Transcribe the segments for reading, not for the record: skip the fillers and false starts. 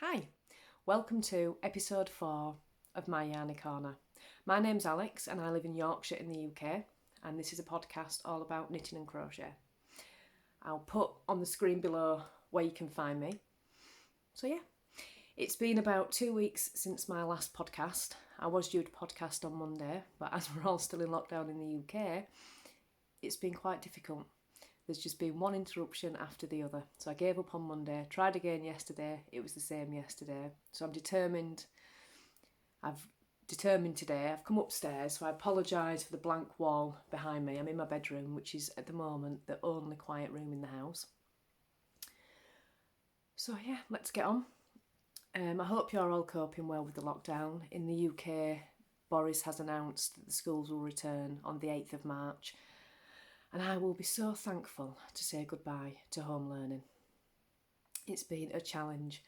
Hi, welcome to episode 4 of my Yarny Corner. My name's Alex and I live in Yorkshire in the UK, and this is a podcast all about knitting and crochet. I'll put on the screen below where you can find me. So yeah, it's been about 2 weeks since my last podcast. I was due to podcast on Monday, but as we're all still in lockdown in the UK, it's been quite difficult. There's just been one interruption after the other. So I gave up on Monday, tried again yesterday, it was the same yesterday. So I'm determined. I've determined today. I've come upstairs, so I apologise for the blank wall behind me. I'm in my bedroom, which is at the moment the only quiet room in the house. So yeah, let's get on. I hope you're all coping well with the lockdown. In the UK, Boris has announced that the schools will return on the 8th of March. And I will be so thankful to say goodbye to home learning. It's been a challenge.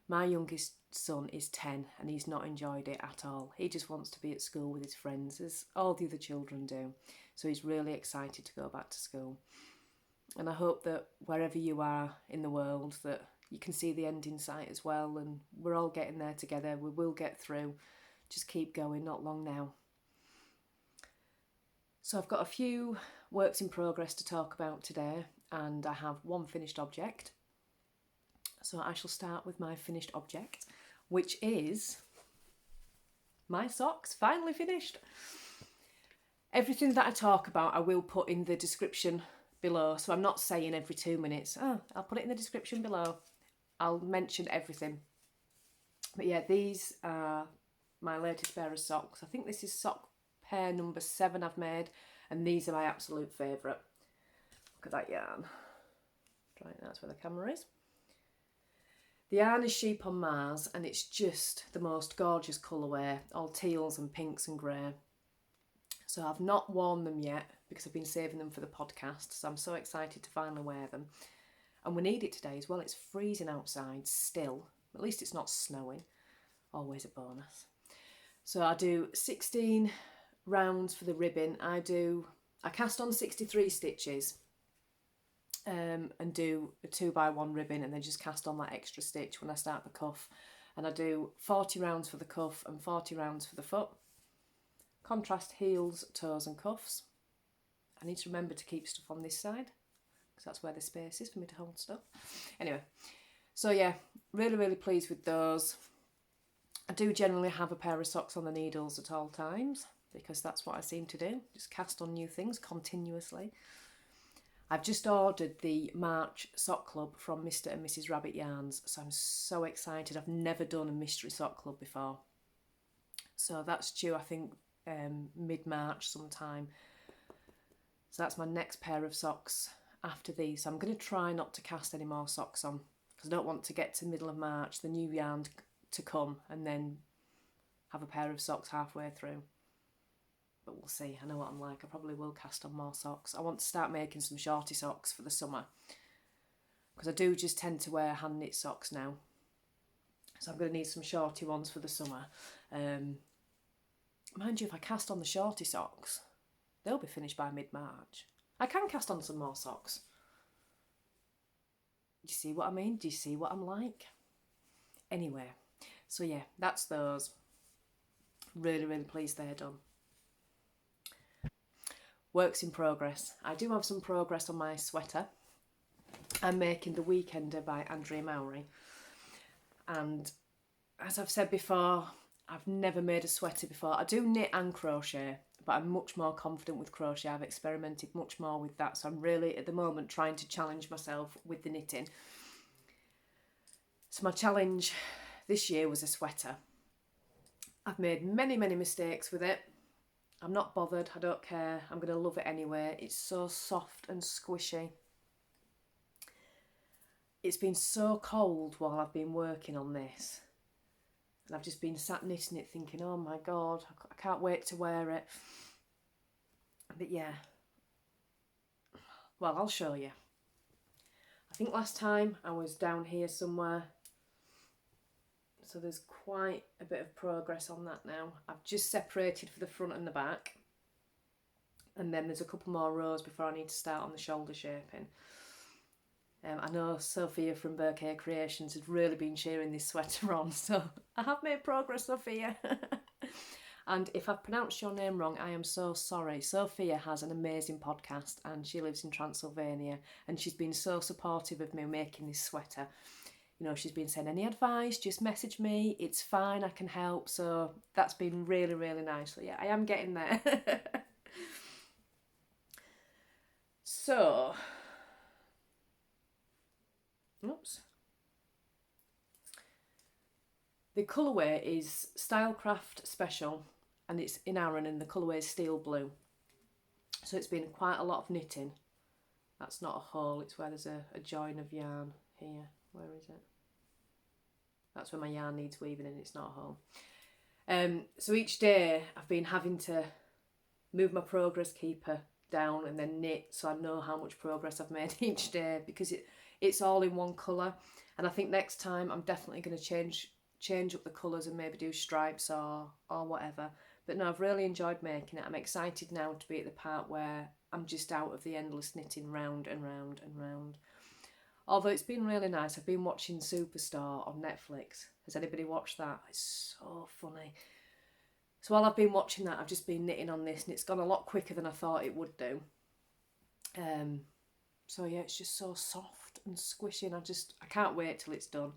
My youngest son is 10 and he's not enjoyed it at all. He just wants to be at school with his friends, as all the other children do. So he's really excited to go back to school. And I hope that wherever you are in the world, that you can see the end in sight as well. And we're all getting there together. We will get through. Just keep going, not long now. So I've got a few works in progress to talk about today, and I have one finished object. So I shall start with my finished object, which is my socks, finally finished. Everything that I talk about I will put in the description below, so I'm not saying every 2 minutes, I'll put it in the description below. I'll mention everything. But yeah, these are my latest pair of socks. I think this is sock pair number 7 I've made, and these are my absolute favourite. Look at that yarn. Right, that's where the camera is. The yarn is Sheep on Mars, and it's just the most gorgeous colourway, all teals and pinks and grey. So I've not worn them yet because I've been saving them for the podcast, so I'm so excited to finally wear them. And we need it today as well. It's freezing outside still. At least it's not snowing. Always a bonus. So I do 16 rounds for the ribbon. I cast on 63 stitches and do a 2x1 ribbon, and then just cast on that extra stitch when I start the cuff. And I do 40 rounds for the cuff and 40 rounds for the foot. Contrast heels, toes and cuffs. I need to remember to keep stuff on this side because that's where the space is for me to hold stuff. Anyway, so yeah, really pleased with those. I do generally have a pair of socks on the needles at all times, because that's what I seem to do, just cast on new things continuously. I've just ordered the March sock club from Mr. and Mrs. Rabbit Yarns, so I'm so excited. I've never done a mystery sock club before. So that's due, I think, mid-March sometime. So that's my next pair of socks after these. So I'm going to try not to cast any more socks on, because I don't want to get to the middle of March, the new yarn to come, and then have a pair of socks halfway through. But we'll see. I know what I'm like. I probably will cast on more socks. I want to start making some shorty socks for the summer, because I do just tend to wear hand knit socks now. So I'm going to need some shorty ones for the summer. Mind you, if I cast on the shorty socks, they'll be finished by mid-March. I can cast on some more socks. Do you see what I mean? Do you see what I'm like? Anyway, so yeah, that's those. Really pleased they're done. Works in progress. I do have some progress on my sweater. I'm making the Weekender by Andrea Mowry. And as I've said before, I've never made a sweater before. I do knit and crochet, but I'm much more confident with crochet. I've experimented much more with that. So I'm really, at the moment, trying to challenge myself with the knitting. So my challenge this year was a sweater. I've made many mistakes with it. I'm not bothered, I don't care, I'm going to love it anyway. It's so soft and squishy. It's been so cold while I've been working on this. And I've just been sat knitting it thinking, oh my God, I can't wait to wear it. But yeah, well, I'll show you. I think last time I was down here somewhere. So there's quite a bit of progress on that now. I've just separated for the front and the back. And then there's a couple more rows before I need to start on the shoulder shaping. I know Sophia from Berke Creations has really been cheering this sweater on, so I have made progress, Sophia. And if I've pronounced your name wrong, I am so sorry. Sophia has an amazing podcast and she lives in Transylvania, and she's been so supportive of me making this sweater. You know, she's been saying, any advice, just message me, it's fine, I can help. So that's been really, really nice. So yeah, I am getting there. So, oops. The colourway is Stylecraft Special, and it's in Aran, and the colourway is steel blue. So it's been quite a lot of knitting. That's not a hole, it's where there's a join of yarn here. Where is it? That's where my yarn needs weaving and it's not a hole. So each day I've been having to move my progress keeper down and then knit, so I know how much progress I've made each day, because it's all in one colour. And I think next time I'm definitely going to change up the colours and maybe do stripes or whatever. But no, I've really enjoyed making it. I'm excited now to be at the part where I'm just out of the endless knitting round and round and round. Although it's been really nice. I've been watching Superstore on Netflix. Has anybody watched that? It's so funny. So while I've been watching that, I've just been knitting on this, and it's gone a lot quicker than I thought it would do. So yeah, it's just so soft and squishy, and I can't wait till it's done.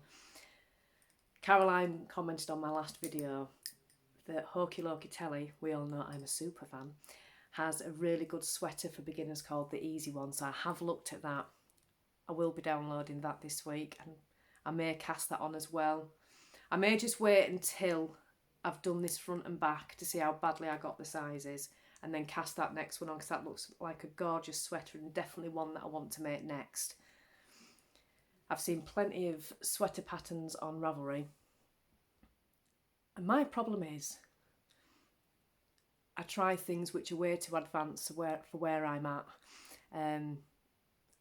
Caroline commented on my last video that Hokey Lokey Telly, we all know I'm a super fan, has a really good sweater for beginners called the Easy One. So I have looked at that. I will be downloading that this week, and I may cast that on as well. I may just wait until I've done this front and back to see how badly I got the sizes, and then cast that next one on, because that looks like a gorgeous sweater and definitely one that I want to make next. I've seen plenty of sweater patterns on Ravelry, and my problem is I try things which are way too advanced for where I'm at.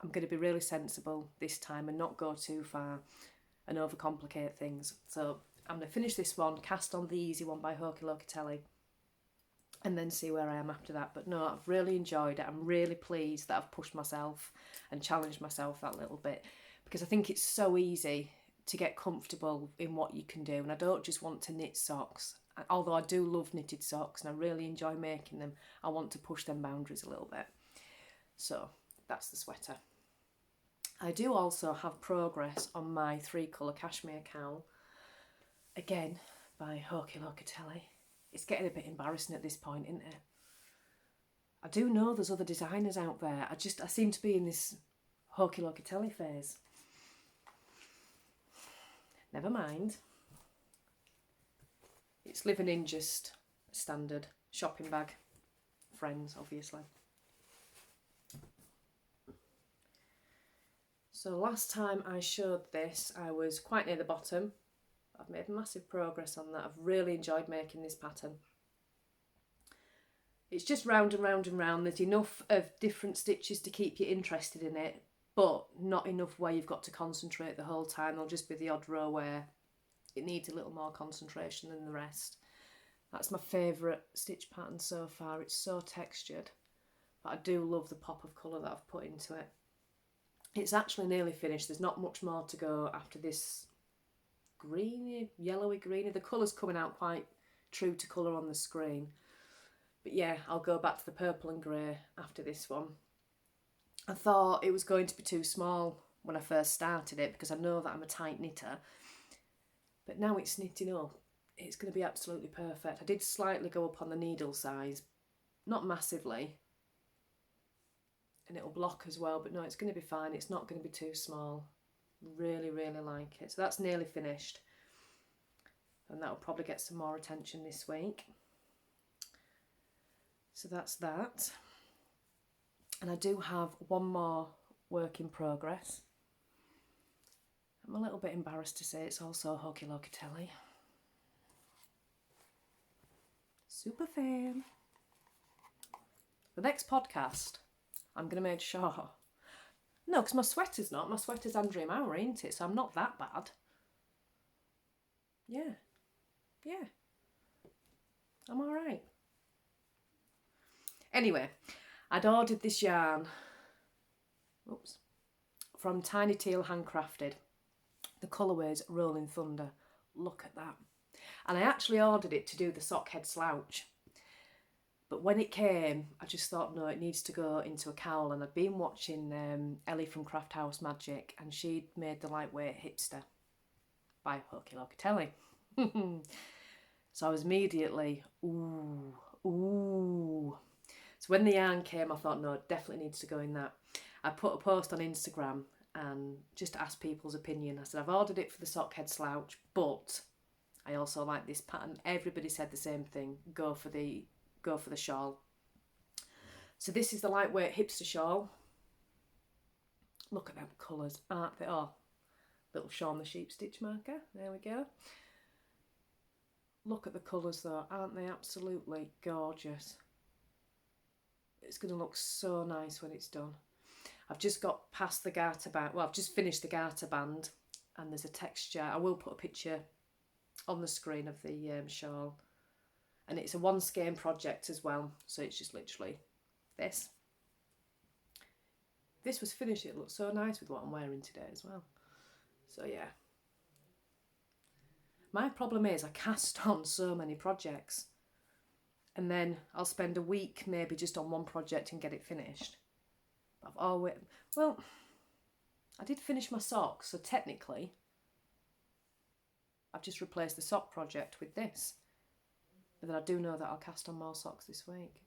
I'm going to be really sensible this time and not go too far and overcomplicate things. So I'm going to finish this one, cast on the Easy One by Hokey Lokey Telly, and then see where I am after that. But no, I've really enjoyed it. I'm really pleased that I've pushed myself and challenged myself that little bit, because I think it's so easy to get comfortable in what you can do. And I don't just want to knit socks. Although I do love knitted socks and I really enjoy making them, I want to push them boundaries a little bit. So that's the sweater. I do also have progress on my 3-colour Cashmere Cowl, again by Hokey Lokey Telly. It's getting a bit embarrassing at this point, isn't it? I do know there's other designers out there. I seem to be in this Hokey Lokey Telly phase. Never mind. It's living in just a standard shopping bag. Friends, obviously. So last time I showed this, I was quite near the bottom. I've made massive progress on that. I've really enjoyed making this pattern. It's just round and round and round. There's enough of different stitches to keep you interested in it, but not enough where you've got to concentrate the whole time. There'll just be the odd row where it needs a little more concentration than the rest. That's my favourite stitch pattern so far. It's so textured, but I do love the pop of colour that I've put into it. It's actually nearly finished. There's not much more to go after this greeny, yellowy greeny. The colour's coming out quite true to colour on the screen. But yeah, I'll go back to the purple and grey after this one. I thought it was going to be too small when I first started it, because I know that I'm a tight knitter. But now it's knitting up, it's going to be absolutely perfect. I did slightly go up on the needle size, not massively. And it'll block as well, but no, it's going to be fine. It's not going to be too small. Really, really like it. So that's nearly finished. And that'll probably get some more attention this week. So that's that. And I do have one more work in progress. I'm a little bit embarrassed to say it's also Hokey Lokey Telly. Super fan. The next podcast, I'm going to make sure. No, because my sweater's not. My sweater's Andrea Maurer, ain't it? So I'm not that bad. Yeah. Yeah. I'm alright. Anyway, I'd ordered this yarn from Tiny Teal Handcrafted. The colourway is Rolling Thunder. Look at that. And I actually ordered it to do the sock head slouch. But when it came, I just thought, no, it needs to go into a cowl. And I'd been watching Ellie from Craft House Magic, and she'd made the lightweight hipster by Hokey Lokey Telly. So I was immediately, ooh. So when the yarn came, I thought, no, it definitely needs to go in that. I put a post on Instagram and just asked people's opinion. I said, I've ordered it for the sock head slouch, but I also like this pattern. Everybody said the same thing. Go for the shawl. So this is the lightweight hipster shawl. Look at them colours, aren't they? Oh, little Shaun the Sheep stitch marker. There we go. Look at the colours though, aren't they absolutely gorgeous? It's going to look so nice when it's done. I've just got past the garter band. Well, I've just finished the garter band, and there's a texture. I will put a picture on the screen of the shawl. And it's a one skein project as well, so it's just literally this. This was finished, it looks so nice with what I'm wearing today as well. So yeah. My problem is I cast on so many projects, and then I'll spend a week maybe just on one project and get it finished. But I've always, well, I did finish my socks, so technically I've just replaced the sock project with this. But then I do know that I'll cast on more socks this week.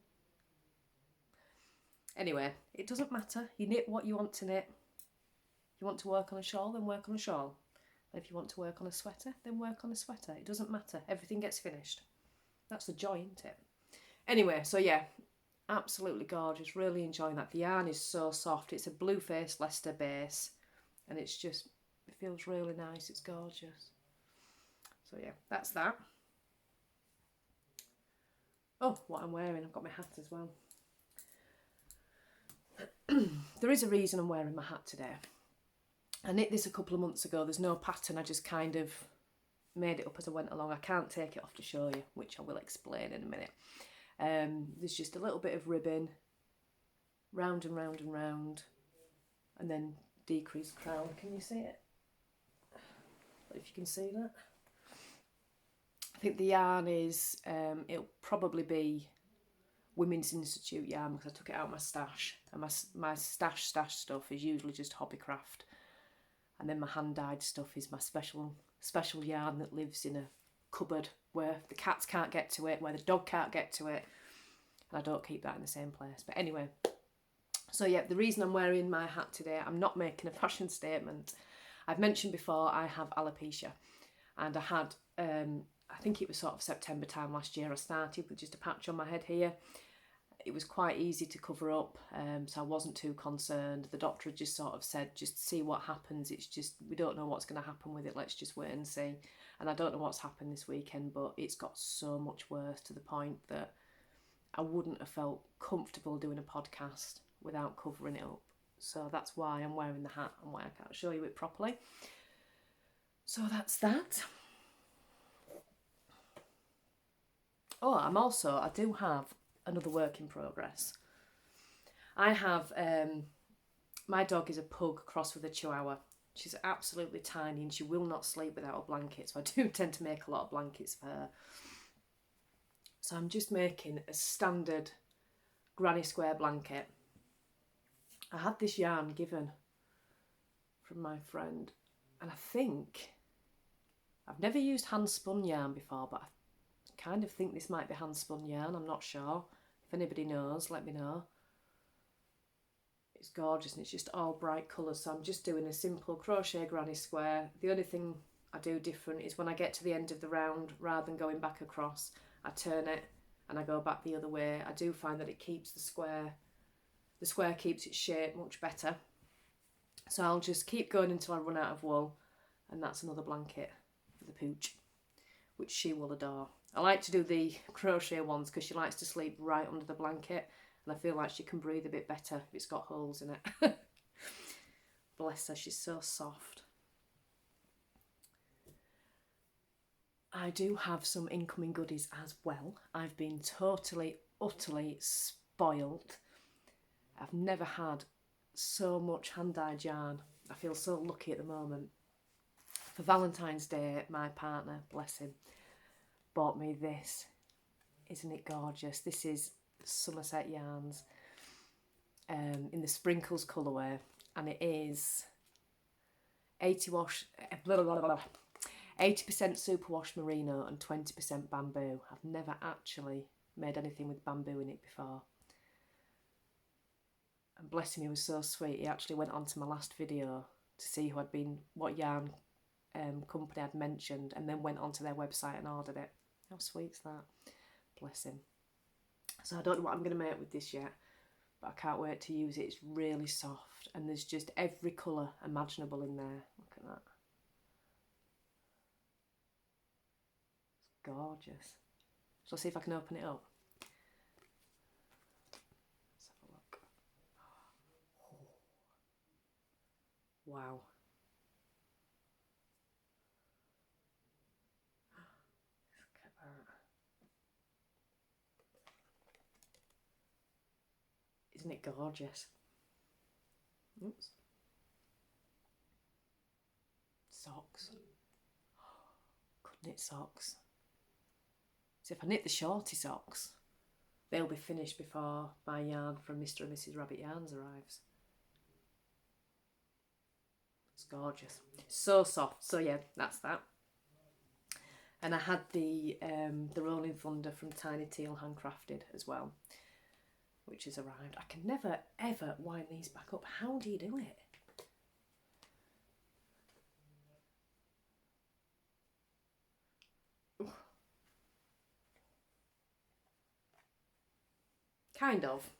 Anyway, it doesn't matter. You knit what you want to knit. If you want to work on a shawl, then work on a shawl. And if you want to work on a sweater, then work on a sweater. It doesn't matter. Everything gets finished. That's the joy, isn't it? Anyway, so yeah, absolutely gorgeous. Really enjoying that. The yarn is so soft. It's a blue-faced Leicester base. And it's just, it feels really nice. It's gorgeous. So yeah, that's that. Oh, what I'm wearing. I've got my hat as well. There is a reason I'm wearing my hat today. I knit this a couple of months ago. There's no pattern. I just kind of made it up as I went along. I can't take it off to show you, which I will explain in a minute. There's just a little bit of ribbon, round and round and round, and then decreased crown. Can you see it? If you can see that. I think the yarn is, it'll probably be Women's Institute yarn because I took it out of my stash. And my stash stuff is usually just Hobbycraft. And then my hand-dyed stuff is my special yarn that lives in a cupboard where the cats can't get to it, where the dog can't get to it. And I don't keep that in the same place. But anyway, so yeah, the reason I'm wearing my hat today, I'm not making a fashion statement. I've mentioned before I have alopecia. And I had, I think it was sort of September time last year, I started with just a patch on my head here. It was quite easy to cover up, so I wasn't too concerned. The doctor had just sort of said, just see what happens. It's just, we don't know what's going to happen with it. Let's just wait and see. And I don't know what's happened this weekend, but it's got so much worse to the point that I wouldn't have felt comfortable doing a podcast without covering it up. So that's why I'm wearing the hat and why I can't show you it properly. So that's that. Oh, I do have another work in progress. I have, my dog is a pug crossed with a chihuahua. She's absolutely tiny and she will not sleep without a blanket, so I do tend to make a lot of blankets for her. So I'm just making a standard granny square blanket. I had this yarn given from my friend, and I think, I've never used hand spun yarn before, but I kind of think this might be hand spun yarn, I'm not sure. If anybody knows, let me know. It's gorgeous and it's just all bright colours, so I'm just doing a simple crochet granny square. The only thing I do different is when I get to the end of the round, rather than going back across, I turn it and I go back the other way. I do find that it keeps the square keeps its shape much better. So I'll just keep going until I run out of wool, and that's another blanket for the pooch, which she will adore. I like to do the crochet ones because she likes to sleep right under the blanket, and I feel like she can breathe a bit better if it's got holes in it. Bless her, she's so soft. I do have some incoming goodies as well. I've been totally, utterly spoiled. I've never had so much hand-dyed yarn I feel so lucky at the moment. For Valentine's Day, my partner, bless him, bought me this. Isn't it gorgeous? This is Somerset yarns in the Sprinkles colourway, and it is 80% superwash merino and 20% bamboo. I've never actually made anything with bamboo in it before. And bless him, he was so sweet. He actually went on to my last video to see what yarn company I'd mentioned, and then went onto their website and ordered it. How sweet's that? Bless him. So I don't know what I'm going to make with this yet, but I can't wait to use it. It's really soft, and there's just every colour imaginable in there. Look at that. It's gorgeous. Shall I see if I can open it up? Let's have a look. Wow. Look at that. Isn't it gorgeous? Oops. Socks. Could knit socks. So if I knit the shorty socks, they'll be finished before my yarn from Mr. and Mrs. Rabbit Yarns arrives. It's gorgeous. So soft. So yeah, that's that. And I had the Rolling Thunder from Tiny Teal Handcrafted as well, which has arrived. I can never ever wind these back up. How do you do it? Ooh. Kind of.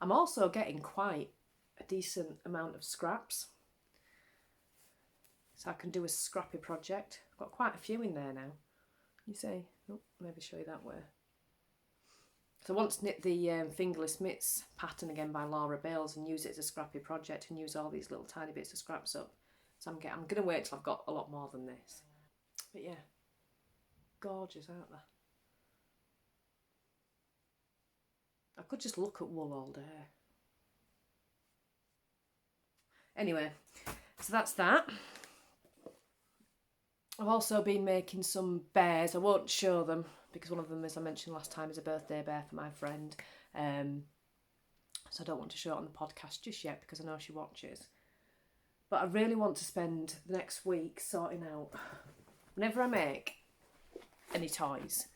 I'm also getting quite a decent amount of scraps, so I can do a scrappy project. I've got quite a few in there now. You see? Oh, maybe show you that way. So I want to knit the Fingerless Mitts pattern again by Laura Bales and use it as a scrappy project and use all these little tiny bits of scraps up. So I'm going to wait till I've got a lot more than this. But yeah, gorgeous, aren't they? I could just look at wool all day. Anyway, so that's that. I've also been making some bears. I won't show them because one of them, as I mentioned last time, is a birthday bear for my friend. So I don't want to show it on the podcast just yet because I know she watches. But I really want to spend the next week sorting out, whenever I make any toys,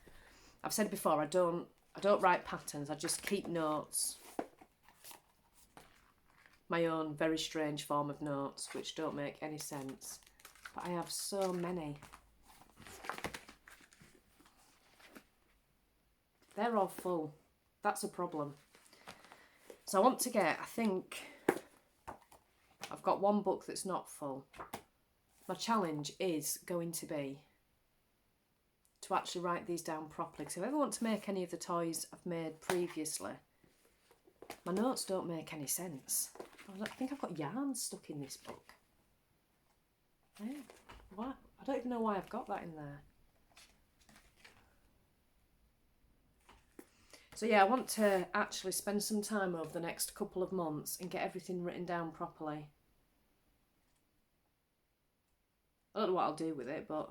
I've said before, I don't write patterns, I just keep notes. My own very strange form of notes, which don't make any sense. But I have so many. They're all full. That's a problem. So I want to get, I think, I've got one book that's not full. My challenge is going to be to actually write these down properly. Because if I ever want to make any of the toys I've made previously, my notes don't make any sense. I think I've got yarn stuck in this book. Yeah. What? I don't even know why I've got that in there. So yeah, I want to actually spend some time over the next couple of months and get everything written down properly. I don't know what I'll do with it, but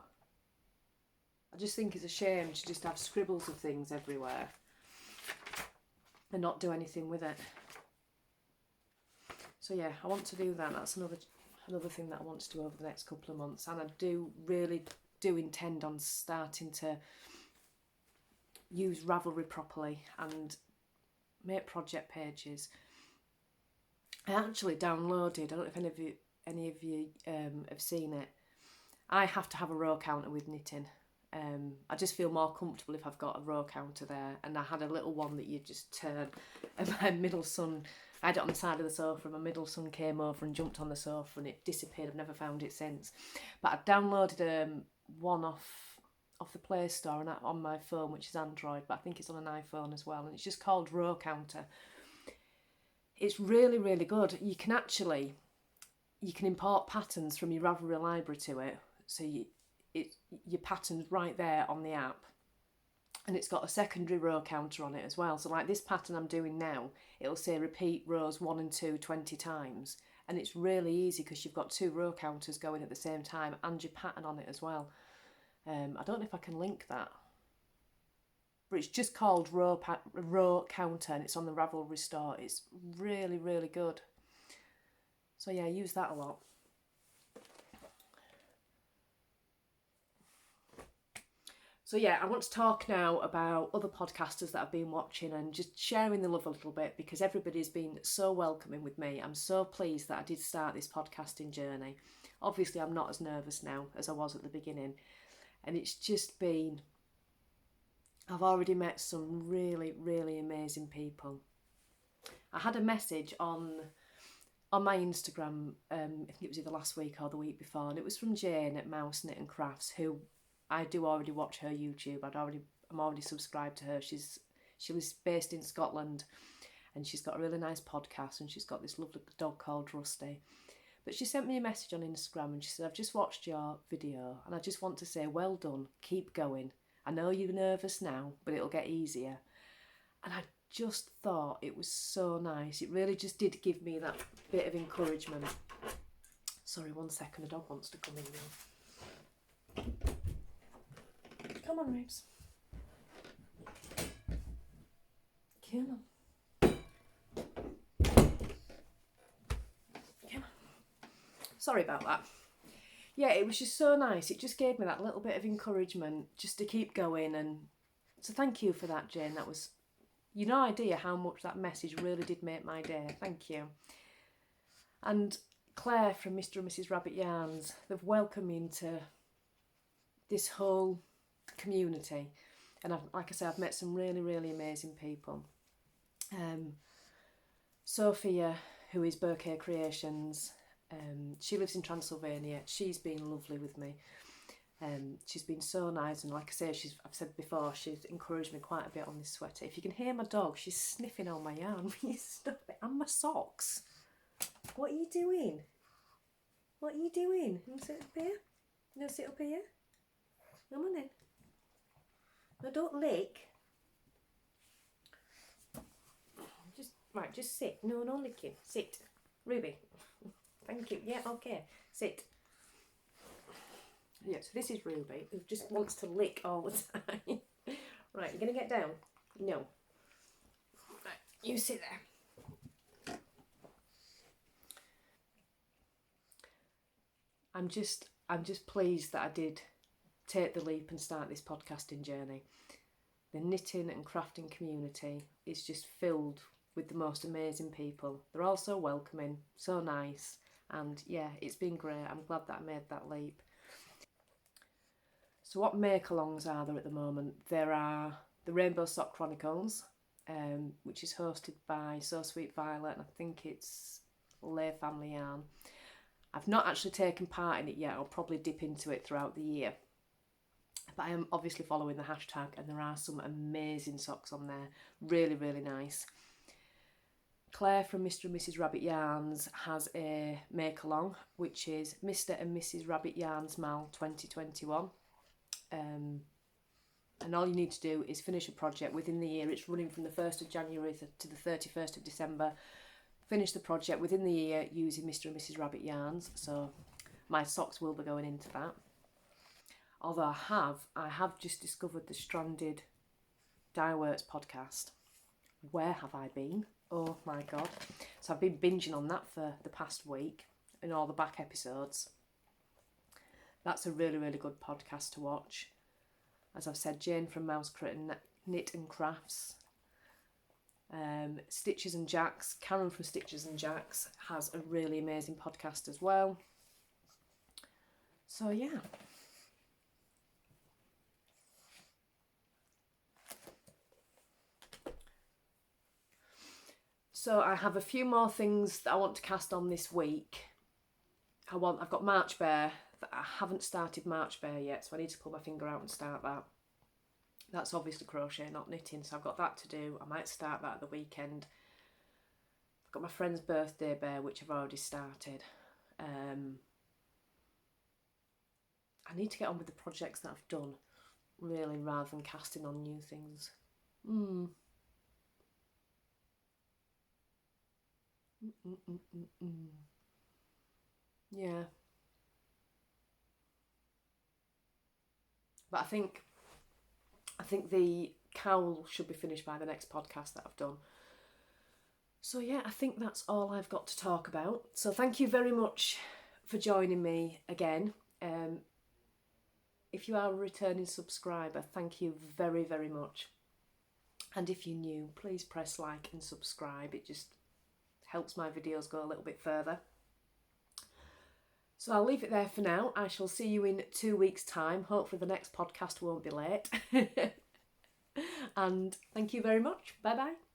I just think it's a shame to just have scribbles of things everywhere and not do anything with it. So yeah, I want to do that. That's another thing that I want to do over the next couple of months, and I really do intend on starting to use Ravelry properly and make project pages. I actually downloaded, I don't know if any of you have seen it. I have to have a row counter with knitting. I just feel more comfortable if I've got a row counter there, and I had a little one that you just turn, and my middle son, I had it on the side of the sofa, and my middle son came over and jumped on the sofa and it disappeared. I've never found it since. But I downloaded one off the Play Store and on my phone, which is Android, but I think it's on an iPhone as well, and it's just called Row Counter. It's really, really good. You can import patterns from your Ravelry library to it, so your pattern's right there on the app. and it's got a secondary row counter on it as well. So like this pattern I'm doing now, it'll say repeat rows 1 and 2 20 times, and it's really easy because you've got 2 row counters going at the same time and your pattern on it as well. I don't know if I can link that, but it's just called row counter, and it's on the Ravelry store. It's really, really good. So yeah, I use that a lot. So yeah, I want to talk now about other podcasters that I've been watching and just sharing the love a little bit, because everybody's been so welcoming with me. I'm so pleased that I did start this podcasting journey. Obviously, I'm not as nervous now as I was at the beginning, and it's just been... I've already met some really, really amazing people. I had a message on my Instagram, I think it was either last week or the week before, and it was from Jane at Mouse Knit and Crafts, who I do already watch her YouTube. I'm already subscribed to her. She was based in Scotland, and she's got a really nice podcast, and she's got this lovely dog called Rusty. But she sent me a message on Instagram, and she said, I've just watched your video, and I just want to say, well done, keep going. I know you're nervous now, but it'll get easier. And I just thought it was so nice. It really just did give me that bit of encouragement. Sorry, 1 second, the dog wants to come in now. Come on, Ribs. Come on. Come on. Sorry about that. Yeah, it was just so nice. It just gave me that little bit of encouragement just to keep going. And so thank you for that, Jane. That was, you no idea how much that message really did make my day. Thank you. And Claire from Mr. and Mrs. Rabbit Yarns, they've welcomed me into this whole community. And like I say, I've met some really, really amazing people. Sophia, who is Berke Creations, she lives in Transylvania. She's been lovely with me. She's been so nice, and like I say, I've said before, she's encouraged me quite a bit on this sweater. If you can hear my dog, she's sniffing on my yarn. Stop it. And my socks. What are you doing? What are you doing? You want to sit up here? You want to sit up here? Come on in. No, don't lick. Just sit. No licking. Sit. Ruby. Thank you. Yeah, okay. Sit. Yeah, so this is Ruby, who just wants to lick all the time. Right, you're going to get down? No. Right, you sit there. I'm just pleased that I did take the leap and start this podcasting journey. The knitting and crafting community is just filled with the most amazing people. They're all so welcoming, so nice, and yeah, it's been great. I'm glad that I made that leap. So what make-alongs are there at the moment? There are the Rainbow Sock Chronicles, which is hosted by So Sweet Violet, and I think it's Lay Family Yarn. I've not actually taken part in it yet. I'll probably dip into it throughout the year. But I am obviously following the hashtag, and there are some amazing socks on there. Really, really nice. Claire from Mr. and Mrs. Rabbit Yarns has a make-along, which is Mr. and Mrs. Rabbit Yarns Mal 2021. And all you need to do is finish a project within the year. It's running from the 1st of January to the 31st of December. Finish the project within the year using Mr. and Mrs. Rabbit Yarns. So my socks will be going into that. Although I have just discovered the Stranded Dye Works podcast. Where have I been? Oh my God. So I've been binging on that for the past week and all the back episodes. That's a really, really good podcast to watch. As I've said, Jane from Mouse Knit and Crafts. Stitches and Jacks, Karen from Stitches and Jacks has a really amazing podcast as well. So yeah. So I have a few more things that I want to cast on this week. I've got March Bear. I haven't started March Bear yet, so I need to pull my finger out and start that. That's obviously crochet, not knitting, so I've got that to do. I might start that at the weekend. I've got my friend's birthday bear, which I've already started. I need to get on with the projects that I've done. really, rather than casting on new things. Yeah. But I think the cowl should be finished by the next podcast that I've done. So yeah, I think that's all I've got to talk about. So thank you very much for joining me again. If you are a returning subscriber, thank you very, very much. And if you're new, please press like and subscribe. It just helps my videos go a little bit further. So I'll leave it there for now. I shall see you in 2 weeks' time. Hopefully the next podcast won't be late. And thank you very much. Bye bye.